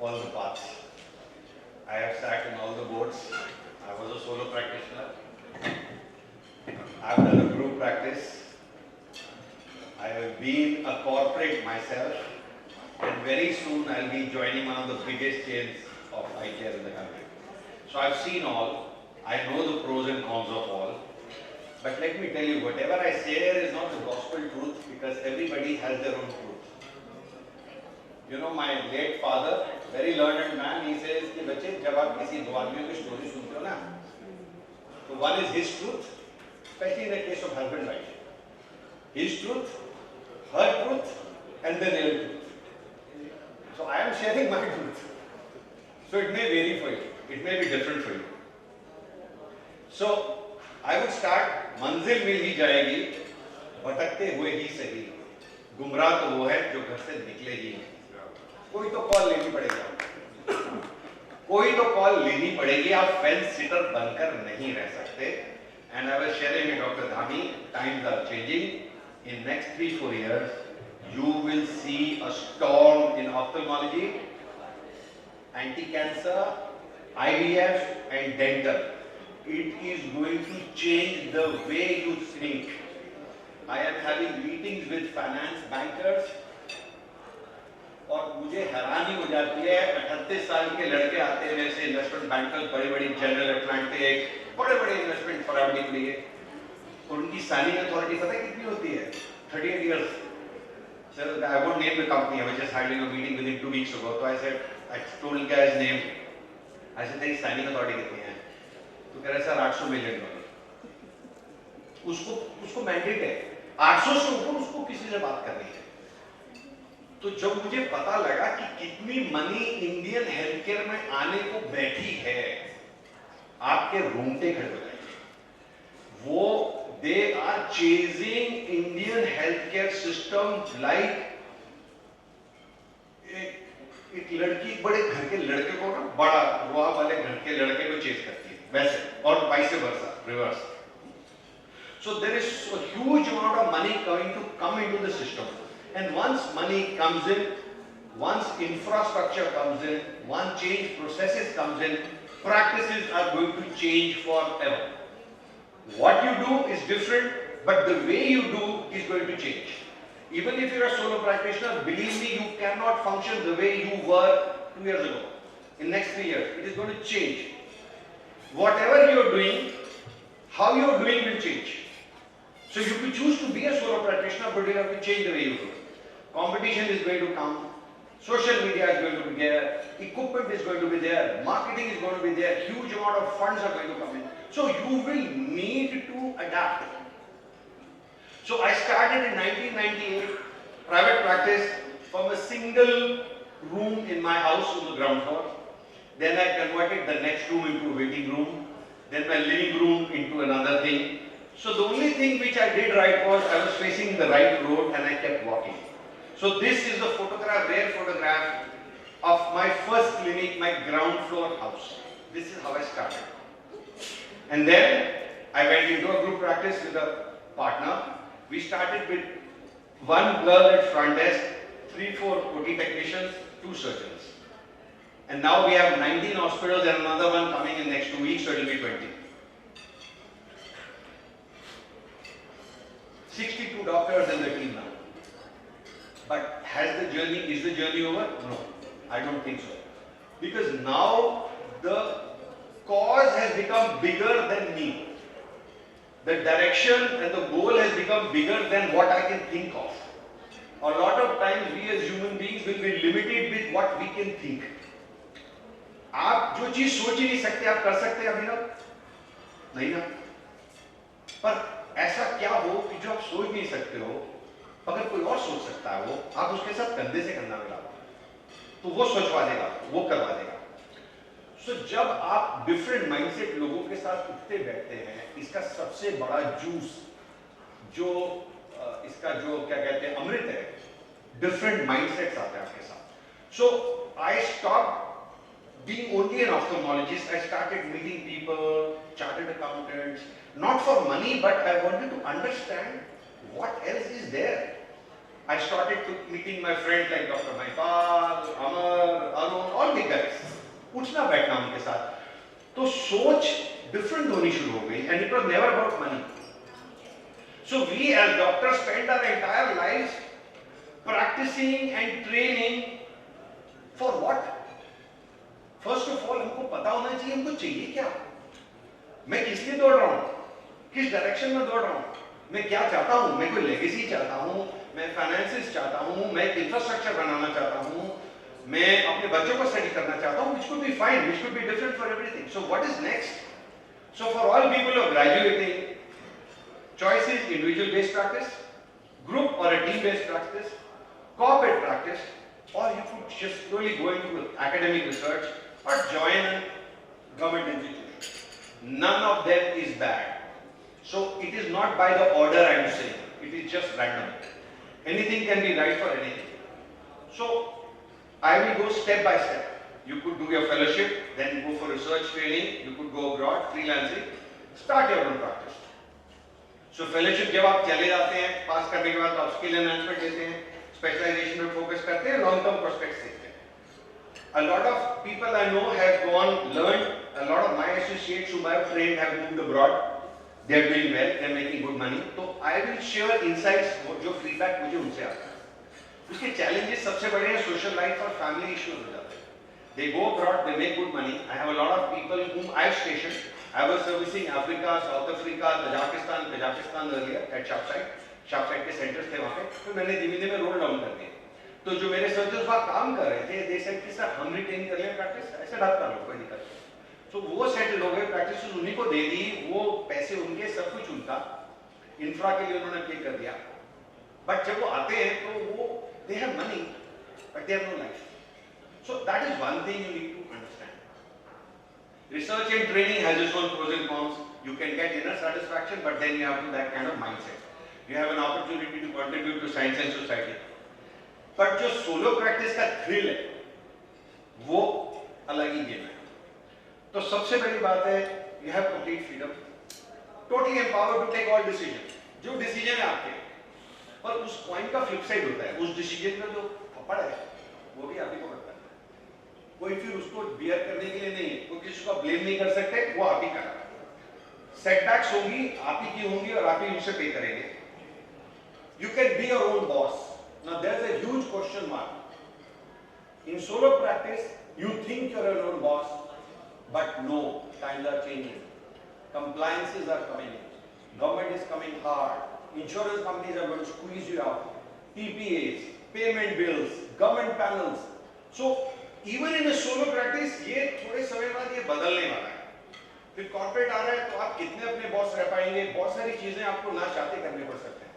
all the paths. I have sat in all the boards. I was a solo practitioner. I've done a group practice. I have been a corporate myself, and very soon I'll be joining one of the biggest chains of eye care in the country. So I've seen all. I know the pros and cons of all. But let me tell you, whatever I say here is not the gospel truth, because everybody has their own truth. You know, my late father, very learned man, he says कि बच्चे जब आप किसी दो आदमियों की story सुनते हो ना, तो one is his truth, especially in the case of husband and wife. His truth, her truth, and the real truth. So I am sharing my truth. So it may vary for you. It may be different for you. So I would start, मंजिल मिल ही जाएगी, भटकते हुए ही सही, गुमराह तो वो है जो घर से निकले ही नहीं. कोई तो कॉल लेनी पड़ेगी, कोई तो कॉल लेनी पड़ेगी. आप फेंस सिटर बनकर नहीं रह सकते. And I was sharing with Dr. Dhami, times are changing. In next 3-4 years, you will see a storm in ophthalmology, anti-cancer, IVF, and dental. It is going to change the way you think. I am having meetings with finance bankers. और मुझे हैरानी हो जाती है, 38 साल के लड़के आते हैं वैसे इन्वेस्टमेंट बैंकर्स, बड़ी-बड़ी जनरल अटलांटिक, बड़े-बड़े इन्वेस्टमेंट फर्म के लिए, और उनकी साइनिंग अथॉरिटी पता है कितनी होती है? 38 years. So I won't name the company. I was just having a meeting with him 2 weeks ago. So I said, I told the guy's name. I said, तेरी साइनिंग अथॉरिटी कितनी है? तो कह रहा है सर $800 million. उसको mandate है 800 से ऊपर उसको किसी से बात करनी है. तो जब मुझे पता लगा कि कितनी मनी इंडियन हेल्थ केयर में आने को बैठी है, आपके रोंगटे खड़े हो जाएंगे. वो they are chasing Indian health care system like एक लड़की बड़े घर के लड़के को ना बड़ा रुआ वाले घर के लड़के को चेज करती है वैसे, और vice versa, reverse. So there is a huge amount of money going to come into the system. And once money comes in, once infrastructure comes in, once change processes comes in, practices are going to change forever. What you do is different, but the way you do is going to change. Even if you are a solo practitioner, believe me, you cannot function the way you were 2 years ago. In next 3 years, it is going to change. Whatever you are doing, how you are doing will change. So you could choose to be a solo practitioner, but you have to change the way you do. Competition is going to come, social media is going to be there, equipment is going to be there, marketing is going to be there, huge amount of funds are going to come in. So you will need to adapt. So I started in 1998, private practice from a single room in my house on the ground floor. Then I converted the next room into a waiting room, then my living room into another thing. So the only thing which I did right was I was facing the right road and I kept walking. So this is a photograph, rare photograph of my first clinic, my ground floor house. This is how I started. And then I went into a group practice with a partner. We started with one girl at front desk, 3-4 OT technicians, 2 surgeons. And now we have 19 hospitals and another one coming in next 2 weeks, so it will be 20. 62 doctors in the team now. But is the journey over? No, I don't think so. Because now the cause has become bigger than me. The direction and the goal has become bigger than what I can think of. A lot of times we as human beings will be limited with what we can think. आप जो चीज सोच ही नहीं सकते आप कर सकते हैं अभी ना? नहीं ना? पर ऐसा क्या हो कि जो आप सोच नहीं सकते हो, अगर कोई और सोच सकता है वो, आप उसके साथ कंधे से कंधा मिला तो वो सोचवा देगा, वो करवा देगा. So जब आप डिफरेंट माइंडसेट लोगों के साथ उठते बैठते हैं, इसका सबसे बड़ा जूस जो इसका जो क्या कहते हैं अमृत है, डिफरेंट माइंडसेट्स आते हैं आपके साथ. So I stopped being only an ophthalmologist. I started meeting people, chartered accountants, not for money, but I wanted to understand what else is there. I started meeting my friends like Dr. Maipal, Amar, Arun, all big guys. उठना बैठना उनके साथ, तो सोच different होनी शुरू हो गई, and it was never about money. So we as doctors spend our entire lives practicing and training for what? First of all, हमको पता होना चाहिए हमको चाहिए क्या, मैं किस लिए दौड़ रहा हूँ, किस डायरेक्शन में दौड़ रहा हूँ, मैं क्या चाहता हूँ, मैं कोई लेगेसी चाहता हूँ, मैं फाइनेंसेस चाहता हूँ, मैं इंफ्रास्ट्रक्चर बनाना चाहता हूँ, मैं अपने बच्चों को स्टडी करना चाहता हूँ, which could be fine, which could be different for everything. So what is next? So for all people who are graduating, choice is individual based practice, group or a team based practice, corporate practice, or you could just slowly go into academic research or join a government institution. None of them is bad. So it is not by the order I am saying, it is just random. Anything can be right for anything. So I will go step by step. You could do your fellowship, then go for research training, you could go abroad, freelancing, start your own practice. So fellowship जब आप चले जाते हैं, पास करने के बाद आप skill enhancement लेते हैं, specialization में focus करते हैं, long term prospects देखते हैं. A lot of people I know have gone, learned, a lot of my associates whom I have trained have moved abroad. They are doing well, they are making good money. So I will share insights, जो feedback मुझे उनसे आता है. उसके challenges सबसे बड़े हैं social life और family issues हो जाते हैं. They go abroad, they make good money. I have a lot of people whom I have stationed. I was servicing Africa, South Africa, Kazakhstan earlier at Sharpside. Sharpside के centers थे वहाँ पे. तो मैंने धीमे-धीमे roll down कर दिए. तो जो मेरे सर्जन्स वहाँ काम कर रहे थे, they said कि सर हम रिटेन कर लें प्रैक्टिस, ऐसे ढक कर लो कोई दिक्कत नहीं. तो वो सेटल हो गए, प्रैक्टिस उन्हीं को दे दी, वो पैसे उनके, सब कुछ उनका, इंफ्रा के लिए उन्होंने पे कर दिया. बट जब वो आते हैं तो वो they have money, but they have no life. So that is one thing you need to understand. Research and training has its own pros and cons. You can get inner satisfaction, but then you have to that kind of mindset. You have an opportunity to contribute to science and society. But जो solo practice का thrill है, वो अलग ही game है. तो सबसे बड़ी बात है, you have complete freedom, totally empowered to take all decisions. जो decision है आपके, पर उस coin का flip side होता है. उस decision का जो थप्पड़ है, वो भी आप ही को पड़ता है. कोई फिर उसको bear करने के लिए नहीं है, कोई किसी को blame नहीं कर सकते, वो आप ही करेगा. Setbacks होंगी, आप ही की होंगी और आप ही उनसे pay करेंगे. You can be your own boss. Now there's a huge question mark. In solo practice, you think you're your own boss, but no, times are changing. Compliances are coming in. Government is coming hard. Insurance companies are going to squeeze you out. PPAs, payment bills, government panels. So even in a solo practice, ये थोड़े समय बाद ये बदलने वाला है. फिर corporate आ रहा है तो आप कितने अपने boss रह पाएंगे? बहुत सारी चीजें आपको ना चाहते करने पड़ सकते हैं.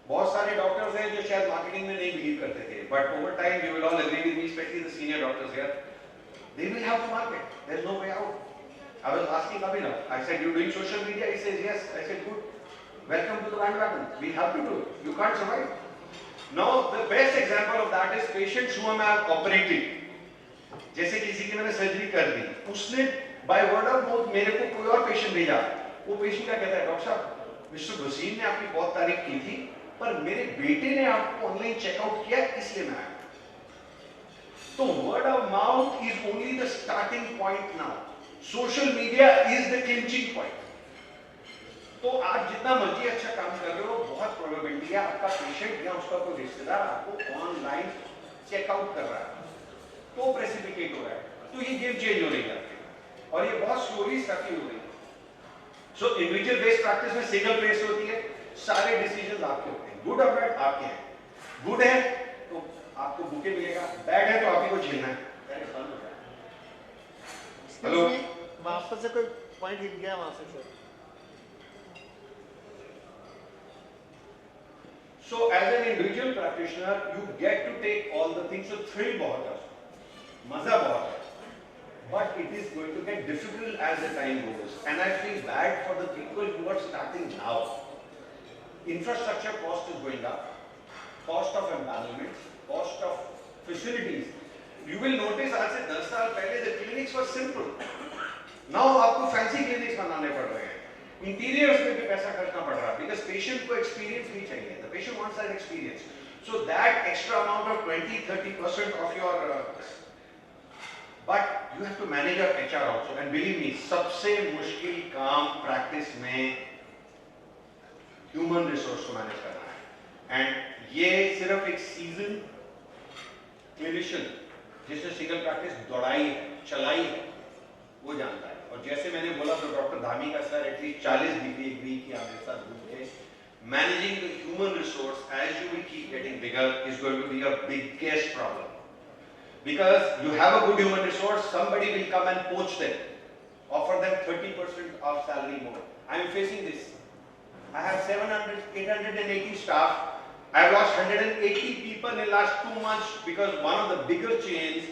बहुत सारे डॉक्टर्स हैं जो शायद मार्केटिंग में नहीं बिलीव करते थे, but over time you will all agree with me, specially the senior doctors here, they will have to market. There is no way out. I was asking Abhinav. I said, "You doing social media?" He says, "Yes." I said, "Good. Welcome to the bandwagon. We have to do it. You can't survive." Now, the best example of that is patients whom I have operated. जैसे किसी की मैंने surgery कर दी, उसने by word of mouth मेरे को कोई और पेशेंट भेजा. वो पेशेंट क्या कहता है, डॉक्टर साहब, मिस्टर वसीम ने आपकी बहुत तारीफ की थी, पर मेरे बेटे ने आपको ऑनलाइन चेकआउट किया इसलिए मैं आया. तो word of mouth is only the starting point. Now social media is the clinching point. तो आप जितना मर्जी अच्छा काम कर रहे हो, बहुत प्रोबेबिलिटी है आपका पेशेंट या उसका कोई रिश्तेदार आपको ऑनलाइन चेकआउट कर रहा है, तो प्रेसिपिटेट हो रहा है. तो ये गेम चेंज हो रही है और ये बहुत स्लोली स्टडी हो रही है. सो इंडिविजुअल बेस्ड प्रैक्टिस में सिंगल प्लेस होती है, सारे डिसीजंस आपके होते हैं. गुड और बैड आपके हैं. गुड है तो आपको बुके मिलेगा, बैड है तो आप ही को झेलना है. हेलो, वापस से कोई पॉइंट हिट गया वहां से sir. So as an individual practitioner, you get to take all the things. So thrill बहुत है, मजा बहुत है. But it is going to get difficult as the time goes, and I feel bad for the people who are starting now. Infrastructure cost is going up, cost of empanelment, cost of facilities. You will notice आज से 10 साल पहले the clinics were simple. Now आपको fancy clinics बनाने पड़ रहे हैं. Interiors में भी पैसा खर्चना पड़ रहा है because patient को experience भी चाहिए. The patient wants that experience. So that extra amount of 20-30% of your but you have to manage your HR also, and believe me, सबसे मुश्किल काम practice में human resource को manage करना है, and ये सिर्फ एक season clinician जिसने single practice दौड़ाई है, चलाई है, वो जानता है. और जैसे मैंने बोला तो डॉक्टर धामी का सर एटलीस्ट 40 डिग्री एक वीक की आपके साथ घूम के managing the human resource as you will keep getting bigger is going to be your biggest problem. Because you have a good human resource, somebody will come and poach them, offer them 30% of salary more. I am facing this. I have 700, 880 staff. I have lost 180 people in the last 2 months because one of the bigger chains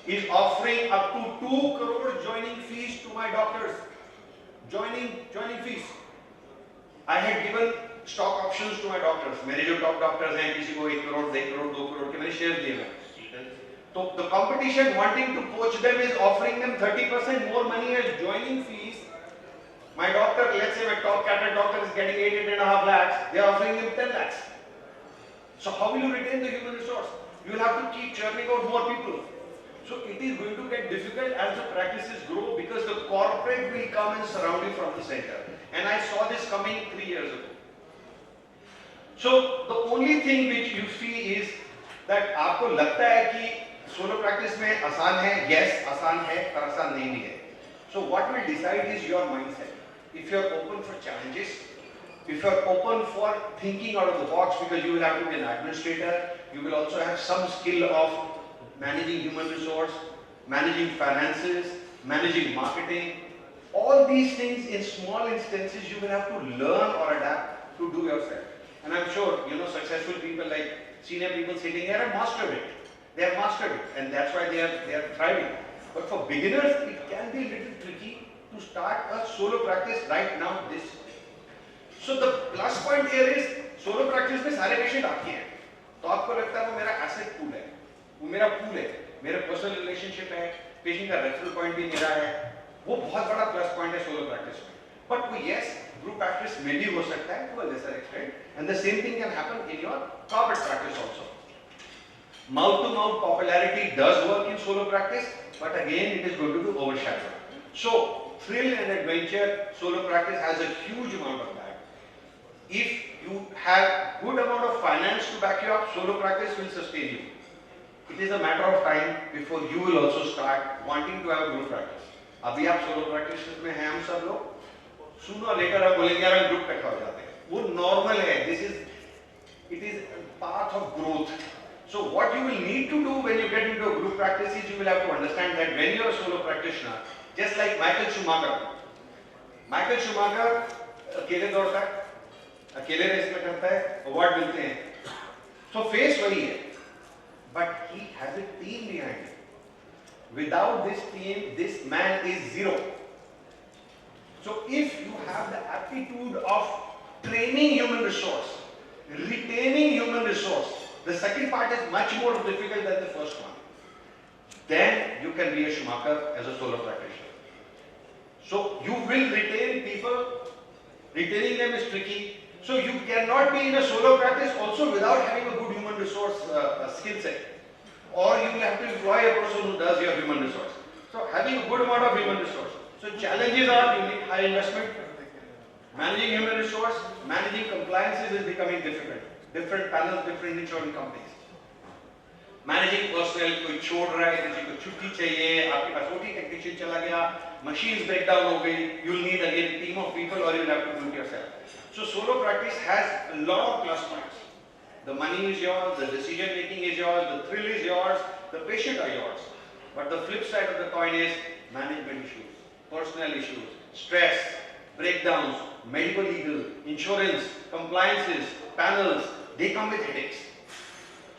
is offering up to 2 crore joining fees to my doctors. Joining fees. I had given stock options to my doctors. मेरे जो top doctors हैं, किसी को 1 crore, 1 crore, 2 crore के मैंने shares दिए हैं. So the competition wanting to poach them is offering them 30% more money as joining fees. My doctor, let's say my top cataract doctor is getting 8.5 lakhs, they are offering him 10 lakhs. So how will you retain the human resource? You will have to keep churning out more people. So it is going to get difficult as the practices grow because the corporate will come and surround you from the center. And I saw this coming 3 years ago. So the only thing which you see is that आपको लगता है कि solo practice में आसान है, yes आसान है, पर आसान नहीं भी है. So what will decide is your mindset. If you are open for challenges, if you are open for thinking out of the box, because you will have to be an administrator, you will also have some skill of managing human resource, managing finances, managing marketing. All these things in small instances you will have to learn or adapt to do yourself. And I'm sure, successful people like senior people sitting here have mastered it. They have mastered it, and that's why they are thriving. But for beginners, it can be a little tricky to start a solo practice right now. So the plus point here is solo practice में सारे patient आपके हैं, तो आपको लगता है वो मेरा asset pool है, वो मेरा pool है, मेरा personal relationship है, पेशेंट का referral point भी मेरा है, वो बहुत बड़ा plus point है solo practice में. But yes, group practice में भी हो सकता है to a lesser extent, and the same thing can happen in your corporate practice also. Mouth-to-mouth popularity does work in solo practice, but again it is going to be overshadowed. So, thrill and adventure, solo practice has a huge amount of that. If you have good amount of finance to back you up, solo practice will sustain you. It is a matter of time before you will also start wanting to have a group practice. अभी आप solo practice में हैं हम सब लोग, sooner or later आप बोलेंगे यार हम group इकट्ठा हो जाते हैं. वो normal है. It is a path of growth. So what you will need to do when you get into a group practice is you will have to understand that when you are a solo practitioner, just like Michael Schumacher अकेले दौड़ता है, अकेले race में करता है, award मिलते हैं. So face वही है, but he has a team behind him. Without this team, this man is zero. So if you have the aptitude of training human resource, retaining human resource, the second part is much more difficult than the first one. Then you can be a Schumacher as a solo practitioner. So you will retain people, retaining them is tricky. So you cannot be in a solo practice also without having a good human resource skill set. Or you will have to employ a person who does your human resource. So having a good amount of human resource. So challenges are you need high investment. Managing human resource, managing compliances is becoming difficult. Different panels, different insurance companies. Managing personnel, कोई छोड़ रहा है, किसी को छुट्टी चाहिए, आपके पास OT technician चला गया, machines break down हो गई, you will need again a team of people or you will have to do it yourself. So solo practice has a lot of plus points. The money is yours, the decision making is yours, the thrill is yours, the patient are yours. But the flip side of the coin is management issues, personnel issues, stress, breakdowns, medical legal, insurance, compliances, panels, they come with headaches.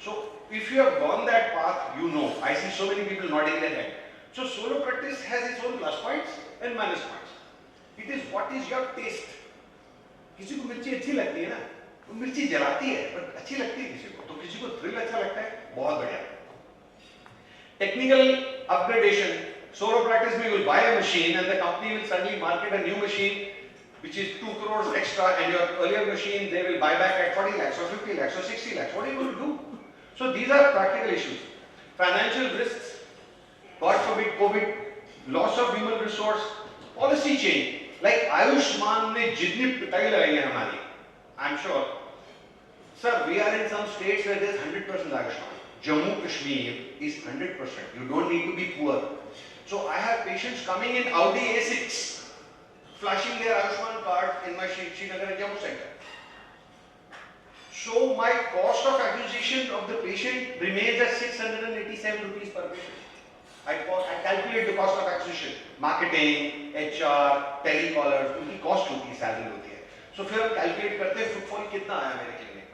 So if you have gone that path, you know. I see so many people nodding their head. So solo practice has its own plus points and minus points. It is what is your taste. किसी को मिर्ची अच्छी लगती है ना, वो मिर्ची जलाती है, पर अच्छी लगती है किसी को, तो किसी को थ्रिल अच्छा लगता है, बहुत बढ़िया. Technical upgradation, solo practice में you will buy a machine and the company will suddenly market a new machine which is 2 crores extra, and your earlier machine they will buy back at 40 lakhs or 50 lakhs or 60 lakhs. What are you going to do? So these are practical issues. Financial risks, God forbid COVID, loss of human resource, policy change. Like Ayushman ने जितनी पिटाई लगाई है हमारी, I'm sure. Sir, we are in some states where there is 100% Ayushman. Jammu Kashmir is 100%. You don't need to be poor. So I have patients coming in Audi A6, flashing their Ayushman card in my Srinagar and Jammu center. So my cost of acquisition of the patient remains at 687 rupees per patient. I calculate the cost of acquisition, marketing, HR, telecallers, उनकी cost होती है, salary होती है. So फिर हम calculate करते हैं footfall कितना आया मेरे clinic में.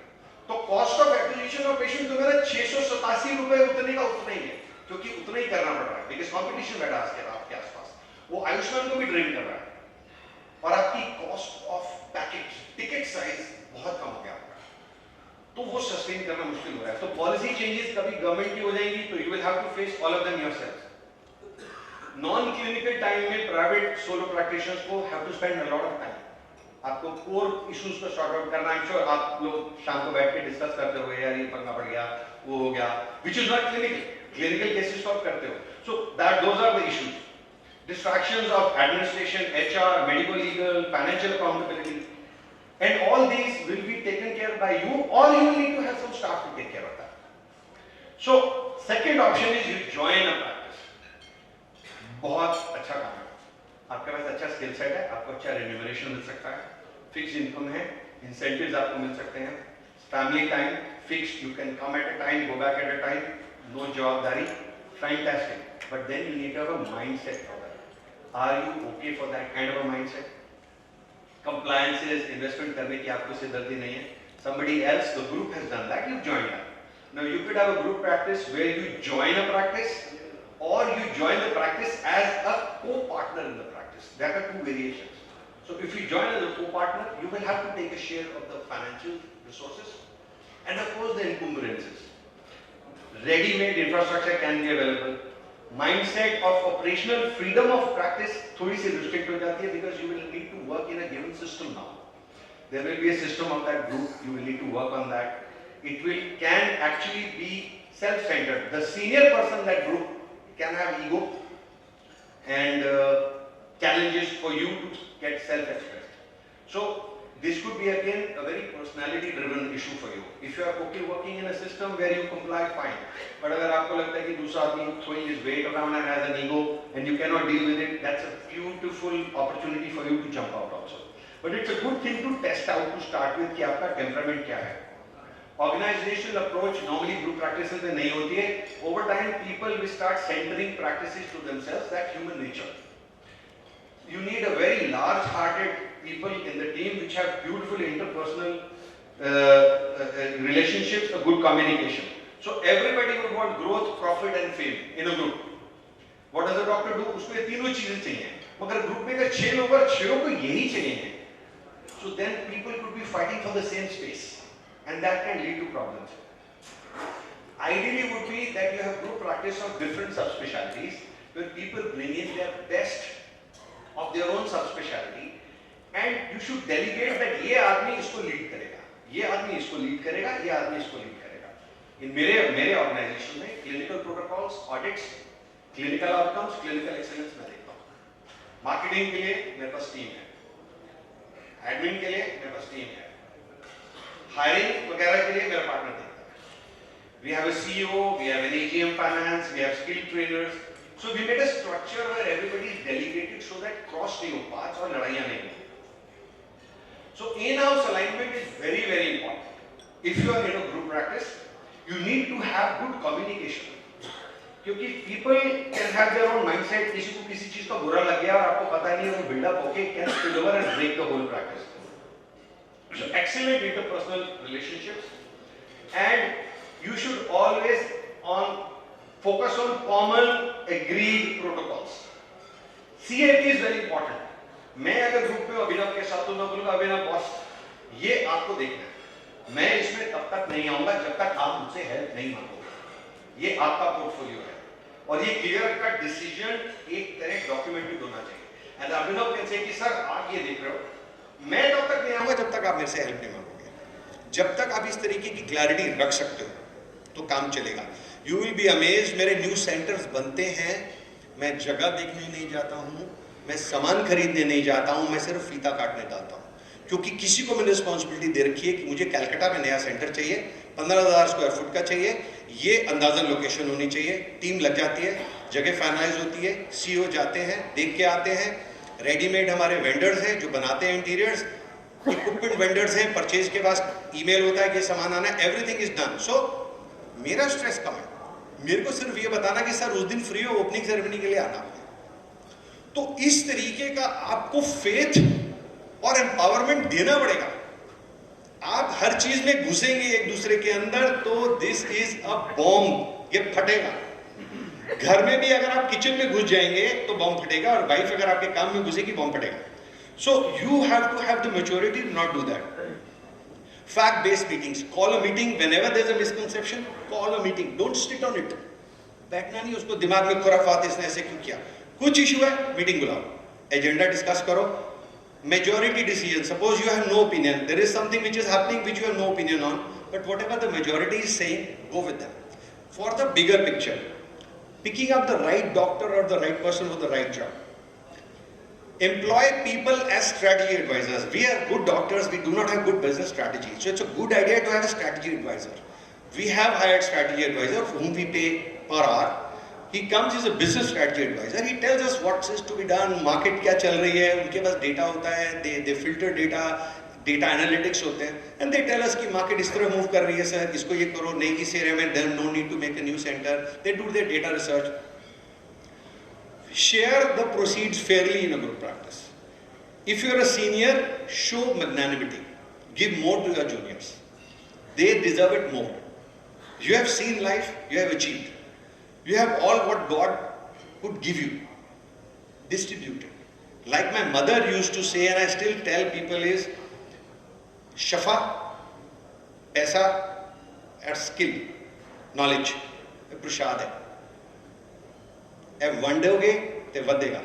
तो cost of acquisition of patient तो मेरा 687 रुपए उतने का उतना ही है, क्योंकि उतना ही करना पड़ रहा है, because competition बैठा है आपके आसपास. वो आयुष्मान को भी drain कर रहा है. और आपकी cost of package, ticket size बहुत कम हो गया आपका. तो वो sustain करना मुश्किल हो रहा है. तो policy changes कभी government की हो जाएंगी, तो you will have to face all of them yourself. Non-clinical time में private solo practitioners को have to spend a lot of time. आपको core issues को sort out करना. I'm sure आप लोग शाम को बैठ के discuss करते हो, यार ये पंगा पड़ गया, वो हो गया, which is not clinical. Clinical cases solve करते हो. So those are the issues. Distractions of administration, HR, medical, legal, financial accountability, and all these will be taken care by you, or you will need to have some staff to take care of that. So second option is you join a practice. बहुत अच्छा काम है. आपके पास अच्छा skill set है, आपको अच्छा remuneration मिल सकता है, फिक्स इनकम है, इंसेंटिव्स आपको मिल सकते हैं, family time fix, you can come at a time, go back at a time, no जवाबदारी, fantastic. But then you need to have a mindset for that. Are you okay for that kind of a mindset? Compliances, investment करने की आपको सिरदर्दी नहीं है. Somebody else, the group has done that, you've joined that. Now you could have a group practice where you join a practice, or you join the practice as a co-partner in the practice. There are two variations. So if you join as a co-partner, you will have to take a share of the financial resources, and of course the encumbrances. Ready-made infrastructure can be available. Mindset of operational freedom of practice थोड़ी सी restrict हो जाती है, because you will need to work in a given system now. There will be a system of that group. You will need to work on that. It can actually be self-centered. The senior person in that group can have ego and challenges for you to get self-expressed. So this could be again a very personality-driven issue for you. If you are okay working in a system where you comply, fine. But अगर आपको लगता है कि दूसरा आदमी throwing his weight around and has an ego and you cannot deal with it, that's a beautiful opportunity for you to jump out also. But it's a good thing to test out to start with कि आपका temperament क्या है. Organizational approach normally group practices में नहीं होती है. Over time, people will start centering practices to themselves. That's human nature. You need a very large-hearted people in the team which have beautiful interpersonal relationships, a good communication. So everybody would want growth, profit and fame in a group. What does a doctor do? उसको ये तीनों चीजें चाहिए. मगर group में अगर 6 लोग और 6 को यही चाहिए, so then people could be fighting for the same space, and that can lead to problems. Ideally would be that you have group practice of different subspecialties where people bring in their best of their own subspecialty, and you should delegate that ये आदमी इसको lead करेगा, ये आदमी इसको lead करेगा, ये आदमी इसको लीड करेगा. In मेरे ऑर्गेनाइजेशन में clinical protocols, audits, clinical outcomes, clinical excellence मैं देखता हूँ. मार्केटिंग के लिए मेरे पास टीम है, एडमिन के लिए मेरे पास टीम है, हायरिंग वगैरह के लिए मेरा पार्टनर देखता है. We have a CEO, we have an AGM finance, we have skill trainers. So we made a structure where everybody is delegated so that cross नहीं हो, पांच और लड़ाइयाँ नहीं हो. So in-house alignment is very, very important. If you are in a group practice, you need to have good communication. क्योंकि people can have their own mindset. किसी को किसी चीज का बुरा लग गया और आपको पता नहीं है, वो build up होके can spill over and break the whole practice. So excellent interpersonal relationships, and you should always focus on common agreed protocols. CAT is very important. मैं अगर ग्रुप में अभिनव के साथ तो मैं बोलूँगा अभिनव बॉस ये आपको देखना है, मैं इसमें तब तक नहीं आऊँगा जब तक आप मुझसे हेल्प नहीं मांगोगे. ये आपका पोर्टफोलियो है और ये क्लियर कट डिसीजन एक तरह डॉक्यूमेंटेड होना चाहिए. एंड अभिनव कैन से कि सर आप ये देख रहे हो, मैं तब तक नहीं आऊंगा जब तक आप मेरे से हेल्प नहीं मांगोगे। जब तक आप इस तरीके की क्लैरिटी रख सकते हो तो काम चलेगा। यू विल बी अमेज्ड, मेरे न्यू सेंटर्स बनते हैं, मैं जगह देखने नहीं जाता हूँ, मैं सामान खरीदने नहीं जाता हूँ, मैं सिर्फ फीता काटने जाता हूँ, क्योंकि किसी को मैंने रिस्पॉन्सिबिलिटी दे रखी है कि मुझे कलकत्ता में नया सेंटर चाहिए, 15,000 स्क्वायर फुट का चाहिए, ये अंदाजन लोकेशन होनी चाहिए, टीम लग जाती है, जगह फाइनलाइज होती है, सीईओ जाते हैं, देख के आते हैं, रेडीमेड हमारे वेंडर्स हैं जो बनाते हैं इंटीरियर्स, इक्विपमेंट वेंडर्स हैं, परचेज के पास ईमेल होता है कि सामान आना है, एवरीथिंग इज डन। सो मेरा स्ट्रेस कम है, मेरे को सिर्फ ये बताना कि सर उस दिन फ्री हो, ओपनिंग सेरेमनी के लिए आना। तो इस तरीके का आपको फेथ और एम्पावरमेंट देना पड़ेगा। आप हर चीज में घुसेंगे एक दूसरे के अंदर तो दिस इज अ बॉम्ब, ये फटेगा। घर में भी अगर आप किचन में घुस जाएंगे तो बॉम्ब फटेगा, और वाइफ अगर आपके काम में घुसेगी बॉम्ब फटेगा। So you have to have the maturity to not do that. Fact based meetings, call a meeting whenever there is a misconception, call a meeting, don't sit on it. बैठना नहीं उसको दिमाग में खुराफात इसने ऐसे क्यों किया, कुछ इशू है मीटिंग बुलाओ, एजेंडा डिस्कस करो, majority decision. Suppose you have no opinion, there is something which is happening which you have no opinion on, but whatever the majority is saying, go with them. For the bigger picture, picking up the right doctor or the right person for the right job. Employ people as strategy advisors. We are good doctors, we do not have good business strategy. So it's a good idea to have a strategy advisor. We have hired strategy advisor whom we pay per hour. He comes as a business strategy advisor. He tells us what is to be done, market क्या चल रही है, उनके पास data होता है, they filter data, data analytics होते हैं, and they tell us कि market इस तरह move कर रही है सर, इसको ये करो, नहीं इस एरिया में, then no need to make a new center. They do their data research. Share the proceeds fairly in a group practice. If you are a senior, show magnanimity. Give more to your juniors. They deserve it more. You have seen life, you have achieved. You have all what God could give you. Distribute it. Like my mother used to say, and I still tell people, is Shafa, paisa, and skill, knowledge, prashad hai. अब वंडोगे तो वधेगा,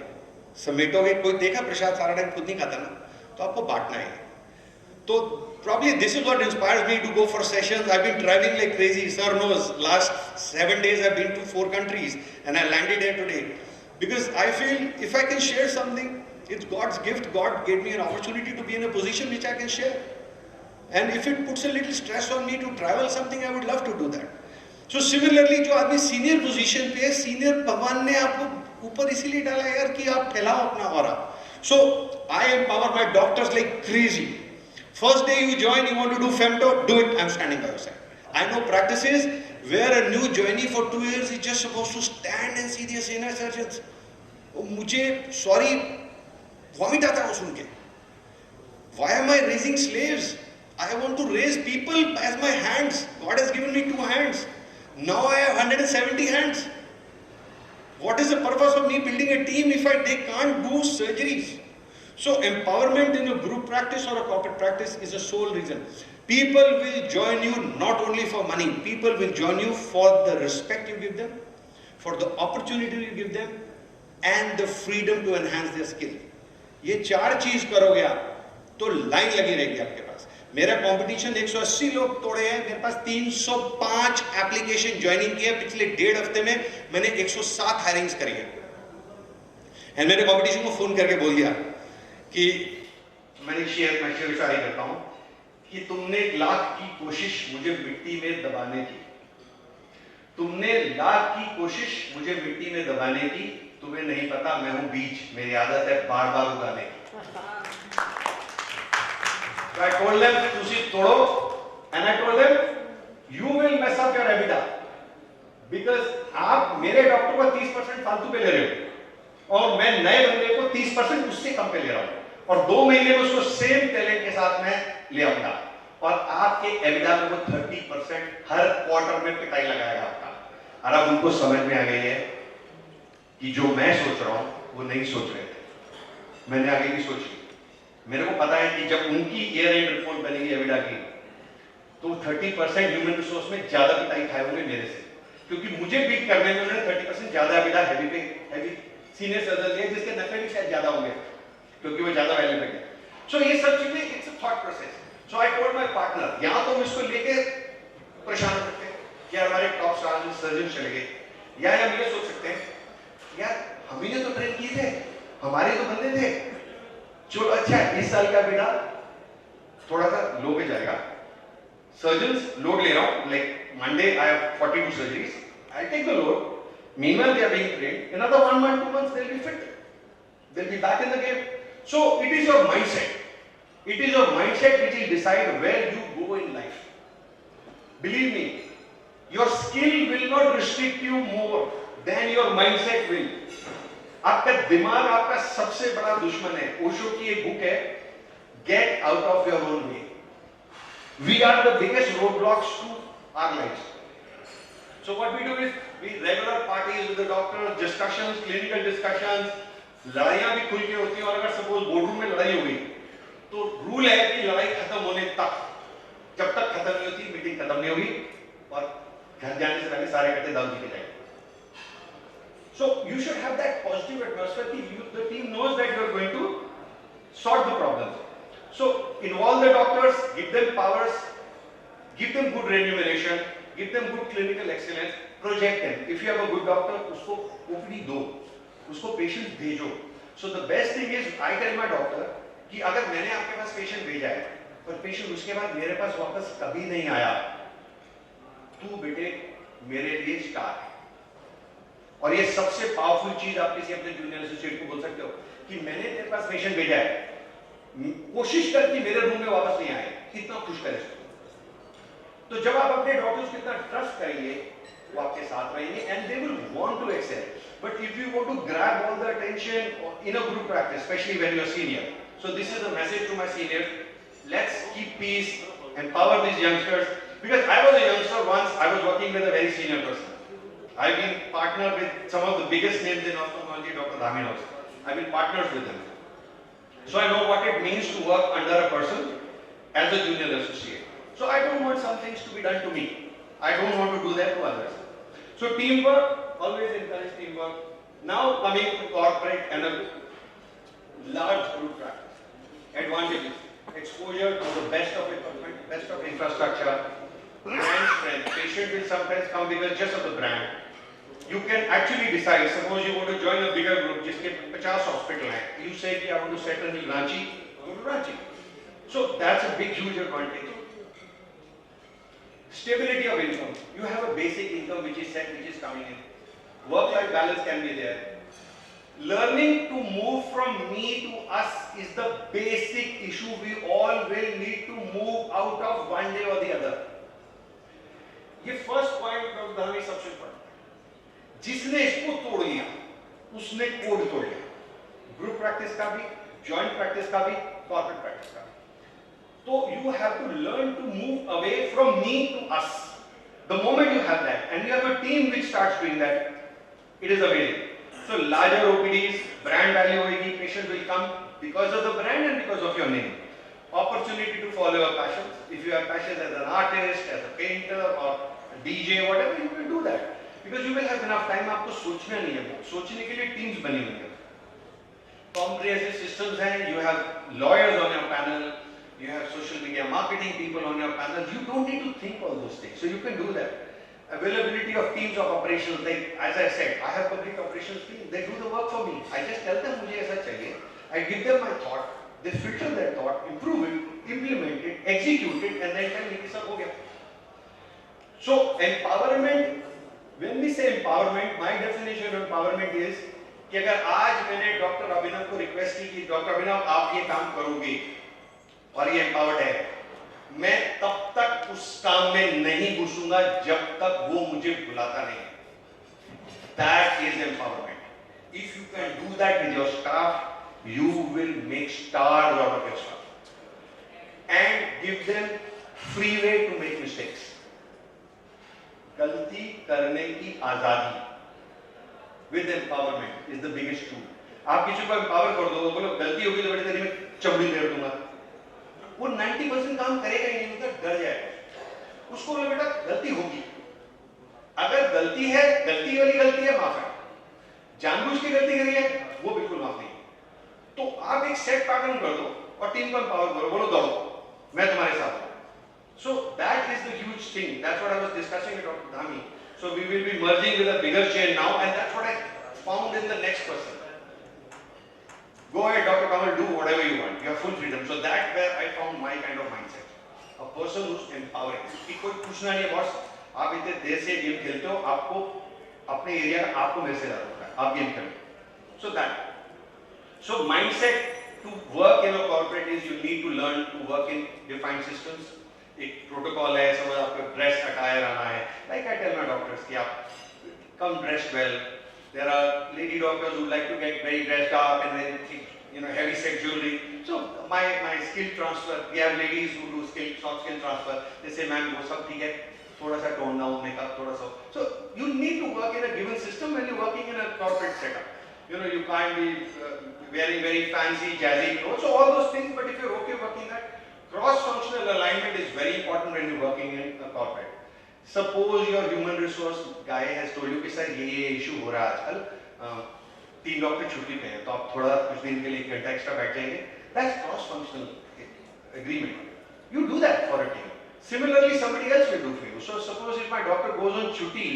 समेटोगे, कोई देखा प्रसाद सारा time खुद नहीं खाता ना, तो आपको बांटना है। तो probably this is what inspires me to go for sessions. I've been traveling like crazy. Sir knows, last 7 days I've been to 4 countries and I landed here today. Because I feel if I can share something, it's God's gift. God gave me an opportunity to be in a position which I can share. And if it puts a little stress on me to travel something, I would love to do that. So similarly, जो आदमी senior position पे है, senior भगवान ने आपको ऊपर इसीलिए डाला है यार कि आप फैलाओ अपना aura. So I empower my doctors like crazy. First day you join, you want to do femto, do it. I'm standing by your side. I know practices where a new joinee for 2 years is just supposed to stand and see the senior surgeons. मुझे sorry vomit आता है सुन के. Why am I raising slaves? I want to raise people as my hands. God has given me 2 hands. Now I have 170 hands. What is the purpose of me building a team if they can't do surgeries? So empowerment in a group practice or a corporate practice is the sole reason. People will join you not only for money. People will join you for the respect you give them, for the opportunity you give them, and the freedom to enhance their skill. ये 4 चीज करोगे आप तो line लगी रहेगी आपके पास. मेरा competition 180 लोग तोड़े हैं, मेरे पास 305 एप्लीकेशन ज्वाइनिंग की है. पिछले 1.5 हफ्ते में मैंने 107 हायरिंग्स करी है. एंड मेरे कंपटीशन को फोन करके बोल दिया कि मैं शेयर करता हूं कि तुमने 1 लाख की कोशिश मुझे मिट्टी में दबाने की, तुमने 1 लाख की कोशिश मुझे मिट्टी में दबाने की, तुम्हें नहीं पता मैं हूं बीज, मेरी आदत है बार बार उगाने की. So I told them, तुसी तोड़ो, and I told them, you will mess up your EBITDA, because आप मेरे डॉक्टर को 30% फालतू पे ले रहे हो और मैं नए बंदे को 30% उससे कम पे ले रहा हूं, और 2 महीने में उसको सेम टैलेंट के साथ में ले आऊंगा, और आपके EBITDA में वो 30% हर क्वार्टर में पिटाई लगाएगा आपका. और अब उनको समझ में आ गई है कि जो मैं सोच रहा हूं वो नहीं सोच रहे थे, मैंने आगे की सोची. मेरे को पता है कि जब उनकी ईयर एंड रिपोर्ट बनेगी एविडा की, तो 30% ह्यूमन रिसोर्स में ज्यादा पिटाई खाए होंगे मेरे से, क्योंकि मुझे बीट करने में उन्होंने 30% ज्यादा एविडा हैवी सीनियर सर्जन दिए, जिसके नफे भी शायद ज्यादा होंगे क्योंकि वो ज्यादा वैल्यू पे. सो ये सब चीजें it's a thought process. So I told my partner, यहाँ तो हम इसको लेके परेशान हो सकते हैं कि यार हमारे टॉप सर्जन चले गए, या हम ये सोच सकते हैं यार हम ही ने तो ट्रेन किए थे, हमारे तो बंदे थे, चलो अच्छा 20 साल का बेटा थोड़ा सा लो पे जाएगा, सर्जन्स लोड ले रहा हूं, like Monday I have 42 surgeries, I take the load, meanwhile they are being trained, another 1 month 2 months they'll be fit, they'll be back in the game. So it is your mindset, it is your mindset which will decide where you go in life. Believe me, your skill will not restrict you more than your mindset will. आपका दिमाग आपका सबसे बड़ा दुश्मन है. ओशो की एक book है, Get Out of Your Own Way. We are the biggest roadblocks to our lives. So what we do is we regular parties with the doctors, discussions, clinical discussions. लड़ाइयां भी खुल के होती हैं, और अगर सपोज बोर्डरूम में लड़ाई हो गई तो रूल है कि लड़ाई खत्म होने तक, जब तक खत्म नहीं होती मीटिंग खत्म नहीं होगी, और घर जाने से पहले सारे इकट्ठे दारू पी के जाएंगे. So you should have that positive atmosphere. The team knows that you are going to sort the problems. So involve the doctors, give them powers, give them good remuneration, give them good clinical excellence, project them. If you have a good doctor, उसको OPD दो, उसको patient भेजो. So the best thing is I tell my doctor कि अगर मैंने आपके पास patient भेजा है, पर patient उसके बाद मेरे पास वापस कभी नहीं आया, तू बेटे मेरे लिए स्टार है. और ये सबसे पावरफुल चीज आप किसी अपने जूनियर एसोसिएट को बोल सकते हो कि मैंने तेरे पास पेशेंट भेजा है, कोशिश कर कि मेरे रूम में वापस नहीं आए, कितना खुश करे इसको. तो जब आप अपने डॉक्टर्स को इतना ट्रस्ट करेंगे, वो आपके साथ रहेंगे and they will want to excel. But if you want to grab all the attention in a group practice, specially when you are senior, so this is the message to my seniors, let's keep peace, empower these youngsters, because I was a youngster once, I was working with a very senior person. I've been partnered with some of the biggest names in ophthalmology, Dr. Dhaminov. I've been partners with them. So I know what it means to work under a person as a junior associate. So I don't want some things to be done to me. I don't want to do that to others. So teamwork, always encourage teamwork. Now coming to corporate and a large group practice. Advantages, exposure to the best of equipment, best of infrastructure, brand strength. Patient will sometimes come because just of the brand. You can actually decide, suppose you want to join a bigger group, जिसके 50 hospital हैं, you say कि I want to settle in Ranchi, go to Ranchi. So that's a big, huge advantage. Stability of income. You have a basic income which is set, which is coming in. Work-life balance can be there. Learning to move from me to us is the basic issue. We all will need to move out of one day or the other. ये first point doctor Dhami सबसे important. जिसने इसको तोड़ लिया, उसने code तोड़ लिया. Group practice का भी, जॉइंट प्रैक्टिस का भी, कॉर्पोरेट प्रैक्टिस का भी. तो you have to learn to move away from me to us. The moment you have that, and you have a team which starts doing that, it is amazing. So larger OPDs, brand value होगी, patient will come because of the brand and because of your name. Opportunity to follow your passions. If you have passions as an artist, as a painter or a DJ, whatever, you will do that. Because you will have enough time. आपको सोचना नहीं है, सोचने के लिए teams बनी हुई हैं. Comprehensive systems हैं. You have lawyers on your panel. You have social media marketing people on your panel. You don't need to think all those things. So you can do that. Availability of teams of operations. Like as I said, I have public operations team. They do the work for me. I just tell them मुझे ऐसा चाहिए. I give them my thought. They filter that thought, improve it, implement it, execute it, and then tell me कि सब हो गया. So empowerment. When we say empowerment, my definition of empowerment is कि अगर आज मैंने डॉक्टर अभिनव को request की कि डॉक्टर अभिनव आप ये काम करोगे और ये empowered है, मैं तब तक उस काम में नहीं घुसूंगा जब तक वो मुझे बुलाता नहीं. That is empowerment. If you can do that with your staff, you will make stars out of your staff and give them free way to make mistakes. गलती करने की आजादी with empowerment is the biggest tool. आप किसी को empower कर दो, बोलो गलती होगी तो बेटे तेरी मैं चमड़ी लेर दूंगा, वो 90% काम करेगा ही नहीं, मतलब डर जाएगा. उसको बोलो बेटा गलती होगी, अगर गलती है, गलती वाली गलती है माफ है, जानबूझ के गलती करी है वो बिल्कुल माफ नहीं. तो आप एक सेट पैटर्न कर दो और टीम को एम्पावर करो, बोलो दौड़ो, मैं तुम्हारे साथ हूँ. So that is the huge thing. That's what I was discussing with Dr. Dhami. So we will be merging with a bigger chain now, and that's what I found in the next person. Go ahead, Dr. Kamal, do whatever you want. You have full freedom. So that's where I found my kind of mindset. A person who's empowering. कि कोई पूछना नहीं है boss, आप इतने देर से game खेलते हो, आपको अपने एरिया का आपको मेरे से ज़्यादा होता है, आप game Khelo. So that. So mindset to work in a corporate is you need to learn to work in defined systems. एक प्रोटोकॉल है, समझ आपको ड्रेस अटायर आना है. Like I tell my doctors कि आप come dressed well. There are lady doctors who like to get very dressed up and then heavy set jewelry. So my skill transfer. We have ladies who do soft skill transfer. They say, ma'am, वो सब ठीक है, थोड़ा सा tone down makeup, थोड़ा सा. So you need to work in a given system when you're working in a corporate setup. You can't be wearing very fancy, jazzy clothes. So all those things. But if you're okay working that. Cross-functional alignment is very important when you're working in a corporate. Suppose your human resource guy has told you कि sir ये issue हो रहा है आजकल, 3 doctor छुट्टी पे हैं, तो आप थोड़ा कुछ दिन के लिए 1 घंटा एक्स्ट्रा बैठ जाएंगे. That's cross-functional agreement. You do that for a team. Similarly, somebody else will do for you. So suppose if my doctor goes on छुट्टी,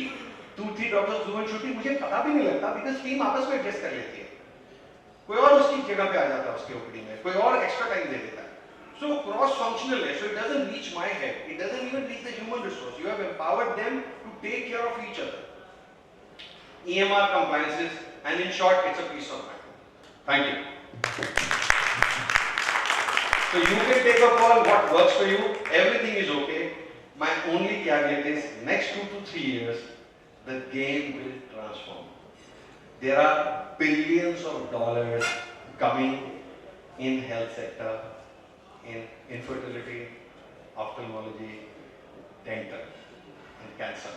2-3 doctors go on छुट्टी, मुझे पता भी नहीं लगता because team आपस में adjust कर लेती है. कोई और उसकी जगह पे आ जाता है उसके ओपीडी में, कोई और एक्स्ट्रा टाइम दे देता है. So cross-functional है, so it doesn't reach my head, it doesn't even reach the human resource. You have empowered them to take care of each other. EMR compliances, and in short, it's a peace of mind. Thank you. So you can take a call what works for you, everything is okay. My only caveat is, next 2 to 3 years, the game will transform. There are billions of dollars coming in health sector, in infertility, ophthalmology, dental, and cancer.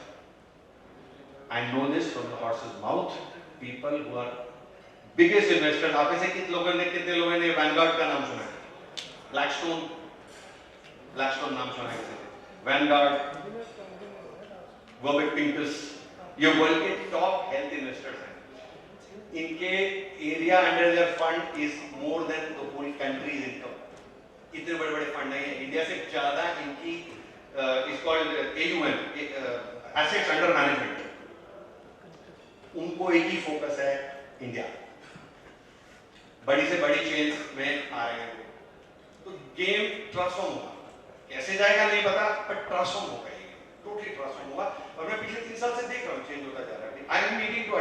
I know this from the horse's mouth. People who are biggest investors. आप में से कितने लोगों ने Vanguard का नाम सुना है? Blackstone नाम सुना है किसी ने? Vanguard, Warburg Pincus, ये वर्ल्ड के top health investors हैं. इनके area under their fund is more than the whole country's income. इतने बड़े-बड़े फंड नहीं है. इंडिया से ज़्यादा इनकी is called AUM, assets under management. उनको एक ही फोकस है, इंडिया. बड़ी से बड़ी चेन्स में आ रहे हैं. तो गेम ट्रांसफॉर्म होगा. कैसे जाएगा नहीं पता, पर ट्रांसफॉर्म होगा ये. टोटली ट्रांसफॉर्म होगा. और मैं पिछले 3 साल से देख रहा हूँ चेंज होता जा रहा है. I am needing to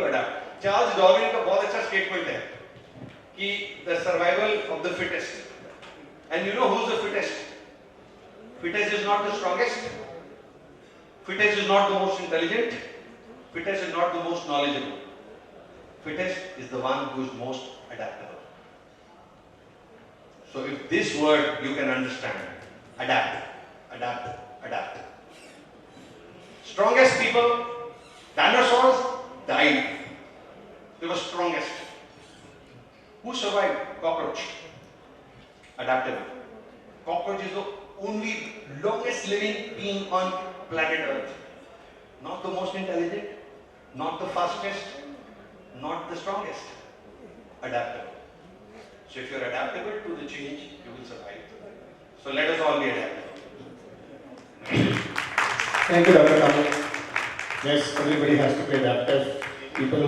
adapt. Charles Darwin का बहुत अच्छा स्टेटमेंट है कि the survival of the fittest. And you know who's the fittest? Fittest is not the strongest. Fittest is not the most intelligent. Fittest is not the most knowledgeable. Fittest is the one who is most adaptable. So if this word you can understand, adapt. Strongest people, dinosaurs died. They were strongest. Who survived? Cockroach. Adaptable. Cockroach is the only longest living being on planet Earth. Not the most intelligent, not the fastest, not the strongest. Adaptable. So if you're adaptable to the change, you will survive. So let us all be adaptable. Thank you, Dr. Kamal. Yes, everybody has to be adaptive. People who